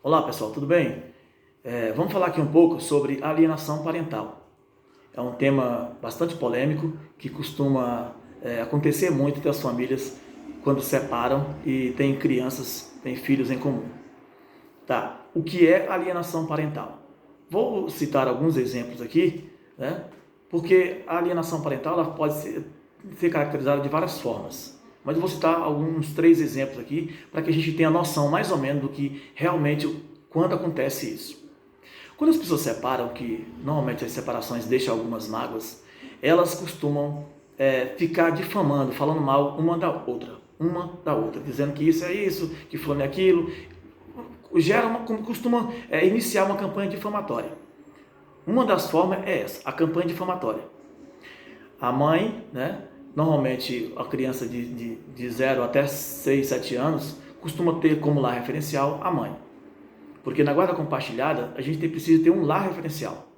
Olá pessoal, tudo bem? Vamos falar aqui um pouco sobre alienação parental. É um tema bastante polêmico que costuma acontecer muito entre as famílias quando separam e têm crianças, têm filhos em comum. Tá, o que é alienação parental? Vou citar alguns exemplos aqui, né? Porque a alienação parental ela pode ser caracterizada de várias formas. Mas eu vou citar três exemplos aqui para que a gente tenha noção mais ou menos do que realmente quando acontece isso. Quando as pessoas separam, que normalmente as separações deixam algumas mágoas, elas costumam ficar difamando, falando mal uma da outra, dizendo que isso é isso, que fulano é aquilo, costuma iniciar uma campanha difamatória. Uma das formas é essa, a campanha difamatória. A mãe, né, normalmente a criança de 0 até 6, 7 anos, costuma ter como lar referencial a mãe. Porque na guarda compartilhada, a gente precisa ter um lar referencial.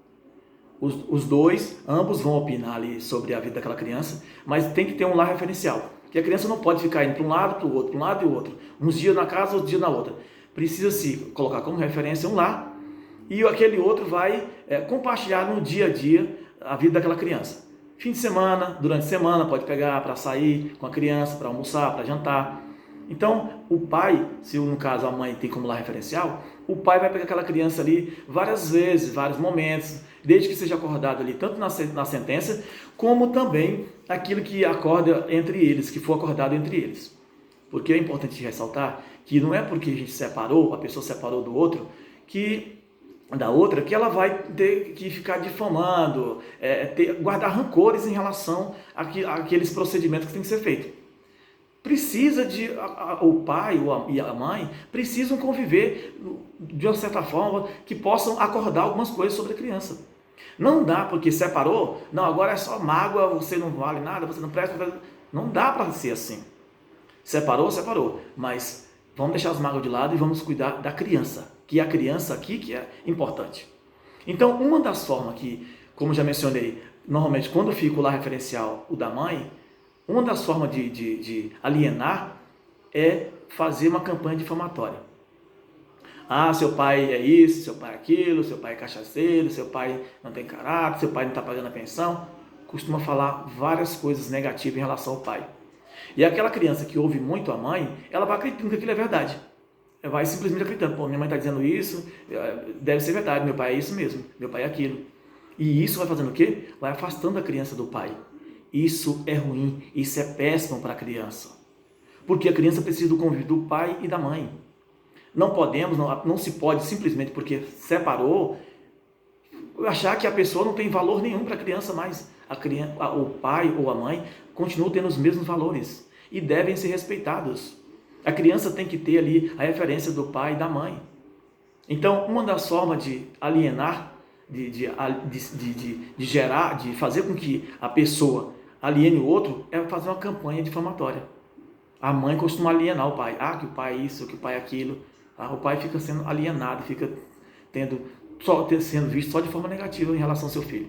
Os dois, ambos vão opinar ali sobre a vida daquela criança, mas tem que ter um lar referencial. Porque a criança não pode ficar indo para um lado, para o outro, para um lado e o outro. Uns dias na casa, outros dias na outra. Precisa se colocar como referência um lar e aquele outro vai compartilhar no dia a dia a vida daquela criança. Fim de semana, durante a semana, pode pegar para sair com a criança, para almoçar, para jantar. Então, o pai, se no caso a mãe tem como lar referencial, o pai vai pegar aquela criança ali várias vezes, vários momentos, desde que seja acordado ali, tanto na sentença, como também aquilo que acorda entre eles, que for acordado entre eles. Porque é importante ressaltar que não é porque a gente separou, a pessoa separou do outro, da outra, que ela vai ter que ficar difamando, guardar rancores em relação àqueles procedimentos que tem que ser feito. Precisa o pai e a mãe precisam conviver de uma certa forma que possam acordar algumas coisas sobre a criança. Não dá porque separou, não, agora é só mágoa, você não vale nada, você não presta, não dá para ser assim. Separou, mas vamos deixar as mágoas de lado e vamos cuidar da criança, que é a criança aqui que é importante. Então, uma das formas que, como já mencionei, normalmente quando fica o lar referencial, o da mãe, uma das formas de alienar é fazer uma campanha difamatória. Ah, seu pai é isso, seu pai é aquilo, seu pai é cachaceiro, seu pai não tem caráter, seu pai não está pagando a pensão. Costuma falar várias coisas negativas em relação ao pai. E aquela criança que ouve muito a mãe, ela vai acreditando que aquilo é verdade. Ela vai simplesmente acreditando, pô, minha mãe está dizendo isso, deve ser verdade, meu pai é isso mesmo, meu pai é aquilo. E isso vai fazendo o quê? Vai afastando a criança do pai. Isso é ruim, isso é péssimo para a criança. Porque a criança precisa do convívio do pai e da mãe. Não se pode simplesmente porque separou, achar que a pessoa não tem valor nenhum para a criança mais. O pai ou a mãe continuam tendo os mesmos valores e devem ser respeitados. A criança tem que ter ali a referência do pai e da mãe. Então, uma das formas de alienar, de fazer com que a pessoa aliene o outro, é fazer uma campanha difamatória. A mãe costuma alienar o pai. Ah, que o pai é isso, que o pai é aquilo. Ah, o pai fica sendo alienado, fica sendo visto só de forma negativa em relação ao seu filho.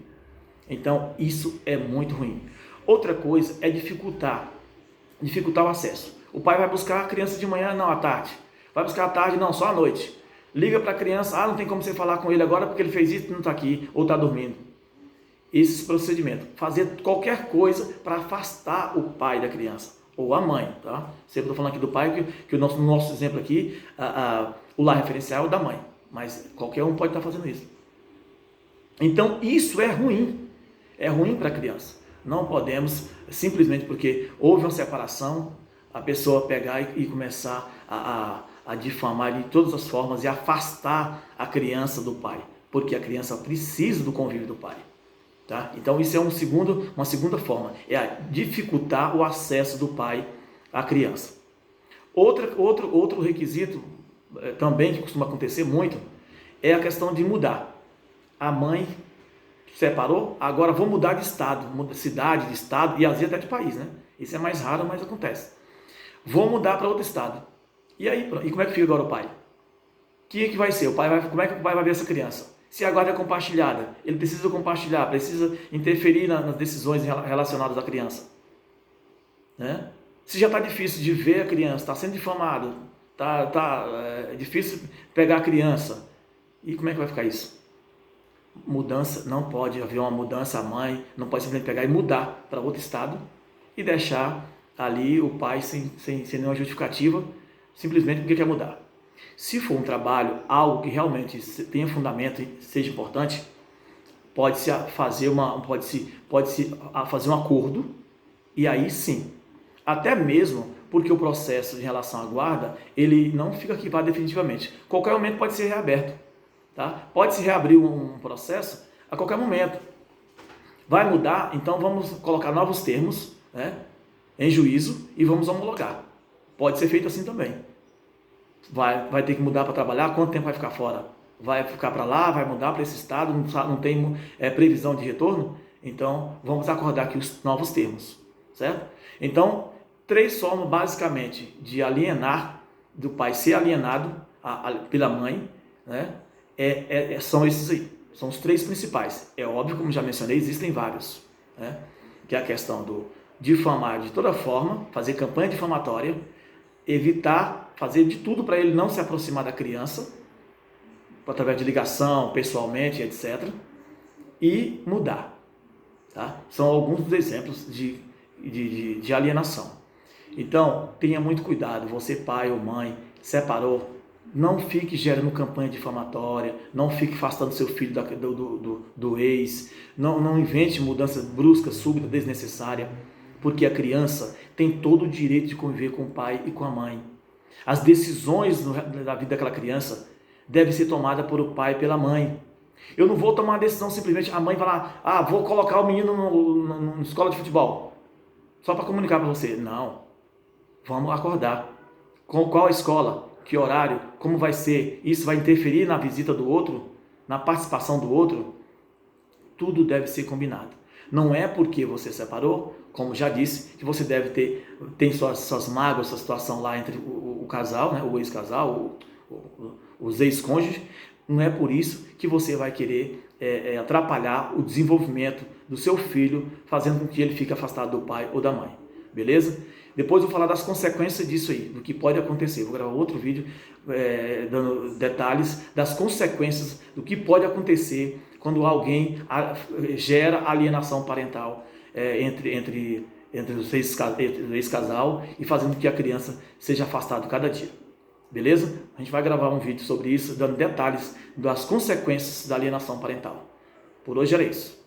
Então, isso é muito ruim. Outra coisa é dificultar o acesso. O pai vai buscar a criança de manhã, não, à tarde. Vai buscar à tarde, não, só à noite. Liga para a criança, não tem como você falar com ele agora porque ele fez isso e não está aqui, ou está dormindo. Esses procedimentos. Fazer qualquer coisa para afastar o pai da criança, ou a mãe, tá? Sempre estou falando aqui do pai, que no nosso exemplo aqui, o lar referencial é da mãe, mas qualquer um pode estar fazendo isso. Então, isso é ruim para a criança. Não podemos, simplesmente porque houve uma separação, a pessoa pegar e começar a difamar de todas as formas e afastar a criança do pai, porque a criança precisa do convívio do pai. Tá? Então isso é uma segunda forma, é dificultar o acesso do pai à criança. Outro requisito também que costuma acontecer muito é a questão de mudar. A mãe separou, agora vou mudar de estado, cidade, de estado e às vezes até de país, né? Isso é mais raro, mas acontece. Vou mudar para outro estado. E aí, como é que fica agora o pai? O que vai ser? Como é que o pai vai ver essa criança? Se a guarda é compartilhada, ele precisa compartilhar, precisa interferir nas decisões relacionadas à criança. Né? Se já está difícil de ver a criança, está sendo difamado, é difícil pegar a criança. E como é que vai ficar isso? Mudança, não pode haver uma mudança, a mãe não pode simplesmente pegar e mudar para outro estado e deixar ali o pai sem nenhuma justificativa, simplesmente porque quer mudar. Se for um trabalho, algo que realmente tenha fundamento e seja importante, pode-se fazer fazer um acordo, e aí sim, até mesmo porque o processo em relação à guarda, ele não fica arquivado definitivamente. Qualquer momento pode ser reaberto. Tá? Pode-se reabrir um processo a qualquer momento. Vai mudar, então vamos colocar novos termos, né, em juízo e vamos homologar. Pode ser feito assim também. Vai ter que mudar para trabalhar, quanto tempo vai ficar fora? Vai ficar para lá, vai mudar para esse estado, não tem previsão de retorno? Então, vamos acordar aqui os novos termos, certo? Então, 3 formas basicamente de alienar, do pai ser alienado pela mãe, né? São esses aí, são os 3 principais. É óbvio, como já mencionei, existem vários, né? Que é a questão do difamar de toda forma, fazer campanha difamatória, evitar, fazer de tudo para ele não se aproximar da criança, através de ligação, pessoalmente, etc. E mudar. Tá? São alguns dos exemplos de alienação. Então, tenha muito cuidado, você pai ou mãe, separou, não fique gerando campanha difamatória, não fique afastando seu filho do ex, não invente mudança brusca, súbita, desnecessária, porque a criança tem todo o direito de conviver com o pai e com a mãe. As decisões da vida daquela criança devem ser tomadas por o pai e pela mãe. Eu não vou tomar uma decisão simplesmente, a mãe vai lá, vou colocar o menino na escola de futebol, só para comunicar para você. Não, vamos acordar. Com qual escola, que horário, como vai ser, isso vai interferir na visita do outro, na participação do outro? Tudo deve ser combinado. Não é porque você separou, como já disse, que você deve ter suas mágoas, sua situação lá entre o casal, né, o ex-casal, os ex-cônjuges. Não é por isso que você vai querer atrapalhar o desenvolvimento do seu filho, fazendo com que ele fique afastado do pai ou da mãe. Beleza? Depois eu vou falar das consequências disso aí, do que pode acontecer. Vou gravar outro vídeo dando detalhes das consequências do que pode acontecer quando alguém gera alienação parental entre o ex-casal e fazendo com que a criança seja afastada cada dia. Beleza? A gente vai gravar um vídeo sobre isso, dando detalhes das consequências da alienação parental. Por hoje era isso.